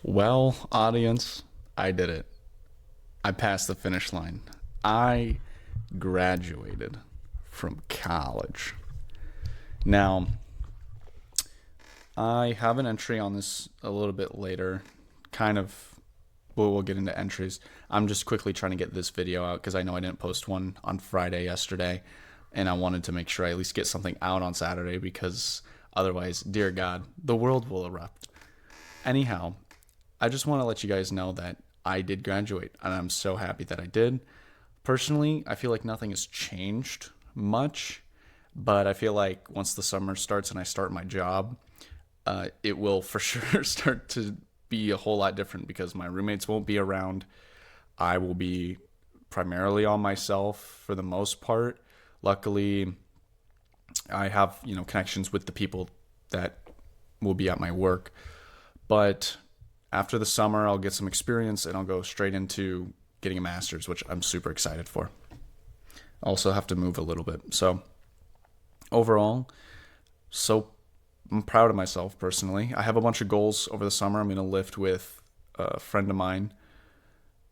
Well, audience, I did it. I passed the finish line. I graduated from college. Now, I have an entry on this a little bit later. Kind of, we'll get into entries. I'm just quickly trying to get this video out because I know I didn't post one on Friday yesterday, and I wanted to make sure I at least get something out on Saturday because otherwise, dear God, the world will erupt. Anyhow, I just want to let you guys know that I did graduate, and I'm so happy that I did. Personally, I feel like nothing has changed much, but I feel like once the summer starts and I start my job, it will for sure start to be a whole lot different because my roommates won't be around. I will be primarily on myself for the most part. Luckily, I have, connections with the people that will be at my work. But after the summer, I'll get some experience and I'll go straight into getting a master's, which I'm super excited for. I also have to move a little bit. So overall, so I'm proud of myself personally. I have a bunch of goals over the summer. I'm going to lift with a friend of mine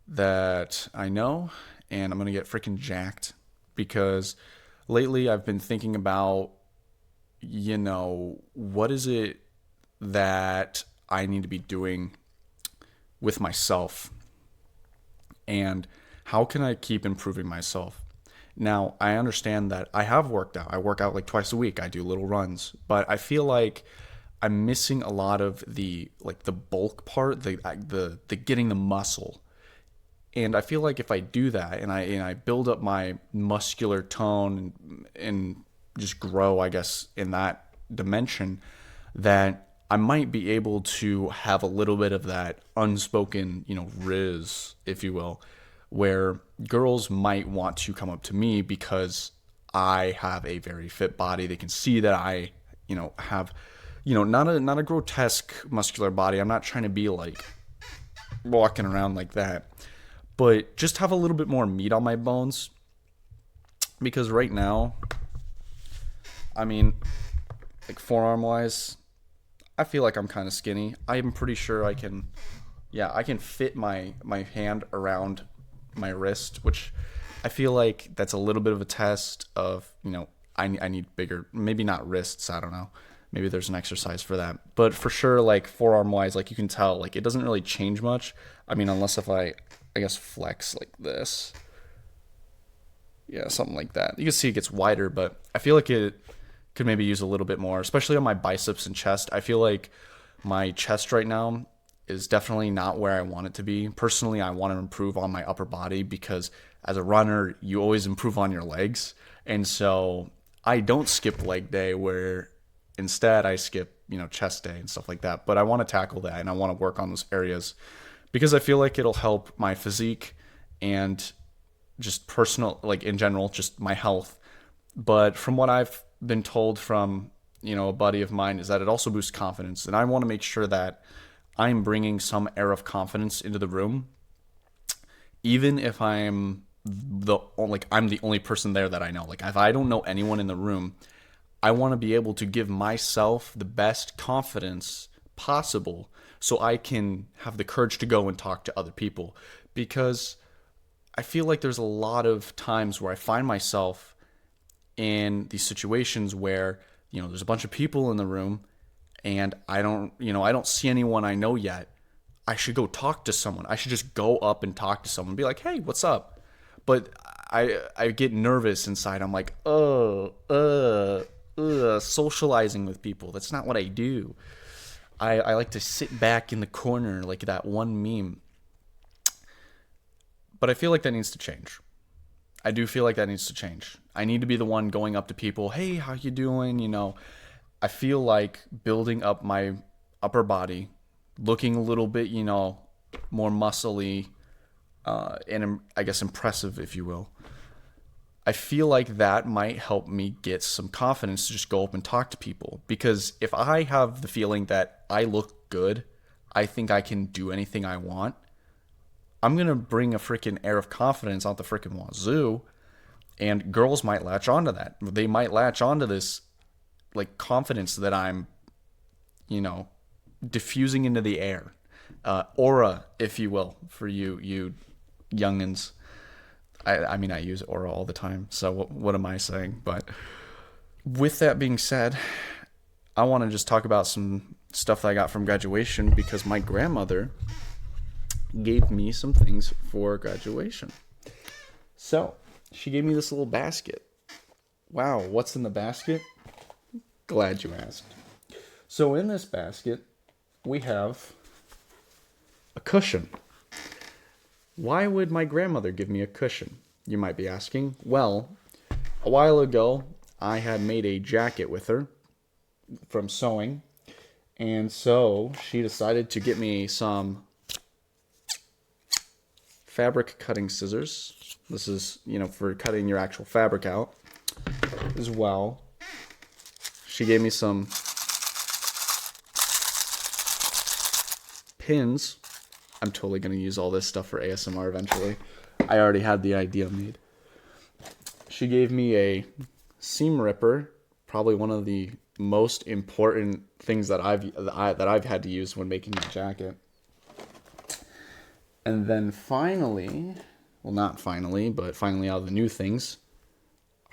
that I know, and I'm going to get freaking jacked because lately I've been thinking about, what is it that I need to be doing with myself and how can I keep improving myself? Now, I understand that I have worked out. I work out like twice a week. I do little runs, but I feel like I'm missing a lot of the bulk part, the getting the muscle. And I feel like if I do that and I build up my muscular tone and just grow, I guess, in that dimension, that I might be able to have a little bit of that unspoken, riz, if you will, where girls might want to come up to me because I have a very fit body. They can see that I, have, not a grotesque muscular body. I'm not trying to be like walking around like that, but just have a little bit more meat on my bones because right now, I mean, like forearm wise, I feel like I'm kind of skinny. I'm pretty sure I can fit my hand around my wrist, which I feel like that's a little bit of a test of, I need bigger, maybe not wrists, I don't know. Maybe there's an exercise for that. But for sure, like forearm wise, like you can tell, like it doesn't really change much. I mean, unless if I guess flex like this. Yeah, something like that. You can see it gets wider, but I feel like it could maybe use a little bit more, especially on my biceps and chest. I feel like my chest right now is definitely not where I want it to be. Personally, I want to improve on my upper body because as a runner, you always improve on your legs. And so I don't skip leg day where instead I skip, chest day and stuff like that. But I want to tackle that and I want to work on those areas because I feel like it'll help my physique and just personal, like in general, just my health. But from what I've been told from, a buddy of mine is that it also boosts confidence. And I want to make sure that I'm bringing some air of confidence into the room, even if I'm the only person there that I know. Like if I don't know anyone in the room, I want to be able to give myself the best confidence possible so I can have the courage to go and talk to other people because I feel like there's a lot of times where I find myself in these situations where, there's a bunch of people in the room and I don't see anyone I know yet. I should go talk to someone. I should just go up and talk to someone, be like, "Hey, what's up?" But I get nervous inside. I'm like, socializing with people. That's not what I do. I like to sit back in the corner like that one meme. But I feel like that needs to change. I do feel like that needs to change. I need to be the one going up to people, "Hey, how you doing?" I feel like building up my upper body, looking a little bit, more muscly, and I guess impressive, if you will. I feel like that might help me get some confidence to just go up and talk to people. Because if I have the feeling that I look good, I think I can do anything I want, I'm going to bring a freaking air of confidence out the freaking wazoo. And girls might latch onto that. They might latch onto this like confidence that I'm, diffusing into the air. Aura, if you will, for you youngins. I mean, I use Aura all the time, so what am I saying? But with that being said, I want to just talk about some stuff that I got from graduation because my grandmother gave me some things for graduation. So, she gave me this little basket. Wow, what's in the basket? Glad you asked. So, in this basket, we have a cushion. Why would my grandmother give me a cushion? You might be asking. Well, a while ago, I had made a jacket with her from sewing, and so she decided to get me some fabric cutting scissors. This is, for cutting your actual fabric out as well. She gave me some pins. I'm totally going to use all this stuff for ASMR eventually. I already had the idea made. She gave me a seam ripper, probably one of the most important things that I've had to use when making my jacket. And then finally, well, not finally, but finally out of the new things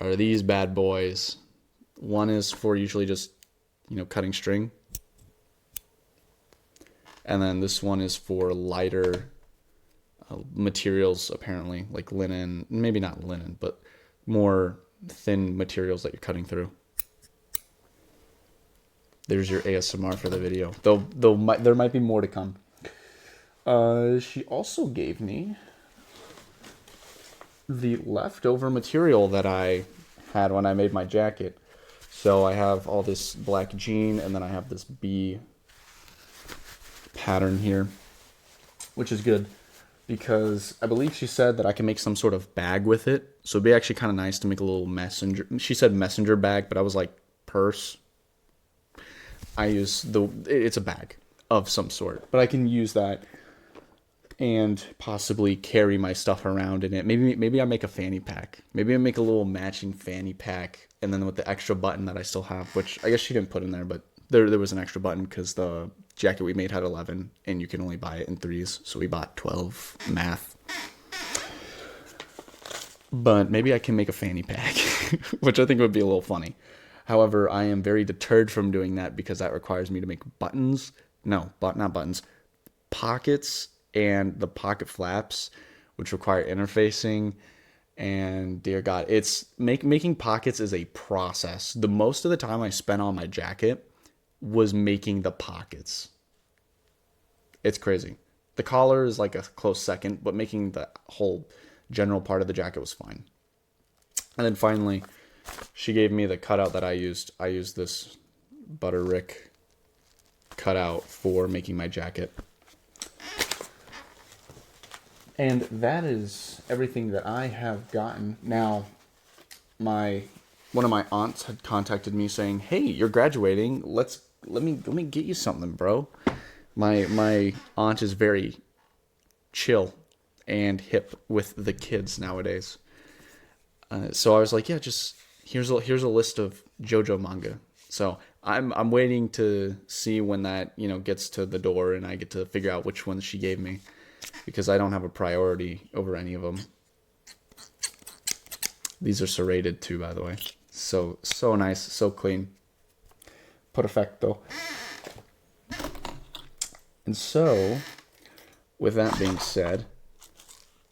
are these bad boys. One is for usually just, cutting string. And then this one is for lighter materials, apparently, like linen. Maybe not linen, but more thin materials that you're cutting through. There's your ASMR for the video. There might be more to come. She also gave me the leftover material that I had when I made my jacket. So I have all this black jean, and then I have this bee pattern here, which is good because I believe she said that I can make some sort of bag with it. So it'd be actually kind of nice to make a little messenger. She said messenger bag, but I was like purse. It's a bag of some sort, but I can use that and possibly carry my stuff around in it. Maybe I make a fanny pack. Maybe I make a little matching fanny pack, and then with the extra button that I still have, which I guess she didn't put in there, but there was an extra button because the jacket we made had 11, and you can only buy it in 3s, so we bought 12. Math. But maybe I can make a fanny pack, which I think would be a little funny. However, I am very deterred from doing that because that requires me to make buttons. No, not buttons. Pockets and the pocket flaps, which require interfacing. And dear God, it's making pockets is a process. The most of the time I spent on my jacket was making the pockets. It's crazy. The collar is like a close second, but making the whole general part of the jacket was fine. And then finally, she gave me the cutout that I used. I used this Butterick cutout for making my jacket. And that is everything that I have gotten. Now, one of my aunts had contacted me saying, "Hey, you're graduating. Let me get you something, bro." My aunt is very chill and hip with the kids nowadays. So I was like, "Yeah, just here's a list of JoJo manga." So I'm waiting to see when that gets to the door and I get to figure out which ones she gave me, because I don't have a priority over any of them. These are serrated too, by the way. So nice, so clean. Perfecto. And so, with that being said,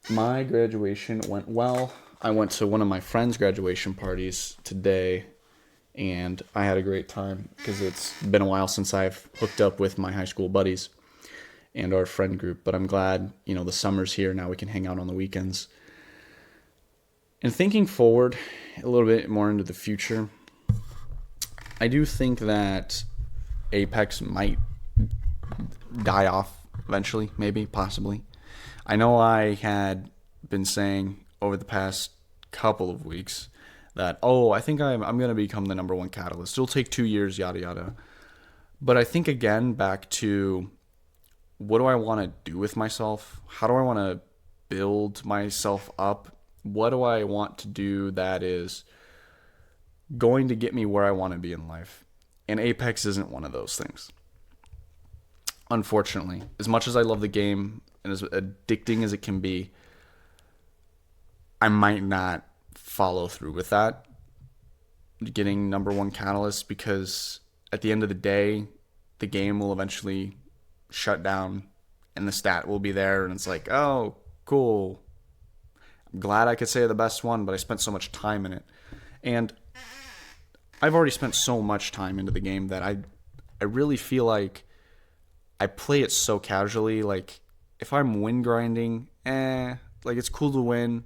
my graduation went well. I went to one of my friends' graduation parties today, and I had a great time because it's been a while since I've hooked up with my high school buddies and our friend group. But I'm glad, the summer's here. Now we can hang out on the weekends. And thinking forward a little bit more into the future, I do think that Apex might die off eventually, maybe, possibly. I know I had been saying over the past couple of weeks that, I think I'm going to become the number one catalyst. It'll take 2 years, yada, yada. But I think, again, back to what do I want to do with myself? How do I want to build myself up? What do I want to do that is going to get me where I want to be in life? And Apex isn't one of those things. unfortunately, as much as I love the game and as addicting as it can be, I might not follow through with that, getting number one catalyst, because at the end of the day, the game will eventually shut down and the stat will be there, and it's like, oh, cool. I'm glad I could say the best one, but I spent so much time in it. And I've already spent so much time into the game that I really feel like I play it so casually. Like, if I'm win grinding, like, it's cool to win.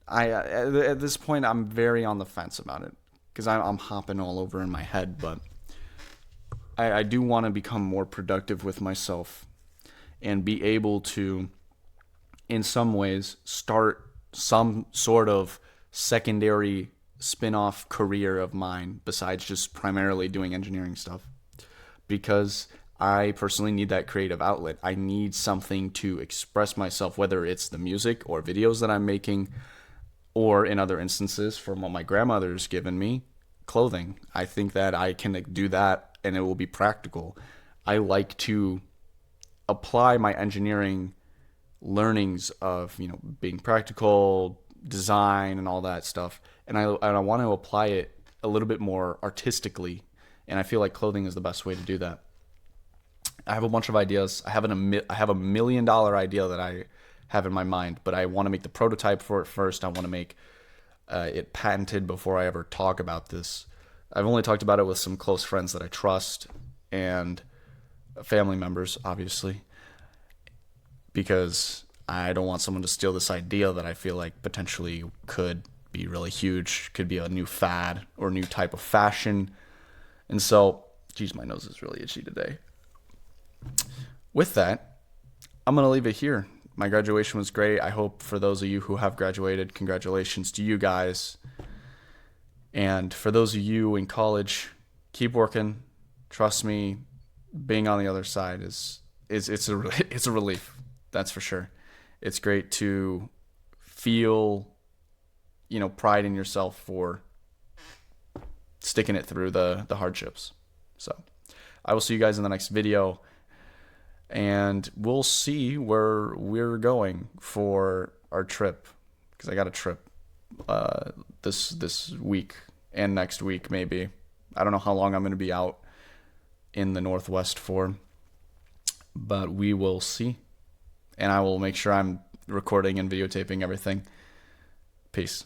At this point, I'm very on the fence about it because I'm hopping all over in my head. But I do want to become more productive with myself and be able to, in some ways, start some sort of secondary spin-off career of mine besides just primarily doing engineering stuff, because I personally need that creative outlet. I need something to express myself, whether it's the music or videos that I'm making, or in other instances, from what my grandmother's given me, clothing. I think that I can do that and it will be practical. I like to apply my engineering learnings of, being practical, design, and all that stuff, and I want to apply it a little bit more artistically, and I feel like clothing is the best way to do that. I have a bunch of ideas. I have $1 million idea that I have in my mind, but I want to make the prototype for it first. I want to make it patented before I ever talk about this. I've only talked about it with some close friends that I trust and family members, obviously, because I don't want someone to steal this idea that I feel like potentially could be really huge, could be a new fad or new type of fashion. And so, geez, my nose is really itchy today. With that, I'm going to leave it here. My graduation was great. I hope for those of you who have graduated, congratulations to you guys. And for those of you in college, keep working. Trust me, being on the other side it's a relief. That's for sure. It's great to feel, pride in yourself for sticking it through the hardships. So I will see you guys in the next video, and we'll see where we're going for our trip, because I got a trip this week and next week maybe. I don't know how long I'm going to be out in the Northwest for, but we will see. And I will make sure I'm recording and videotaping everything. Peace.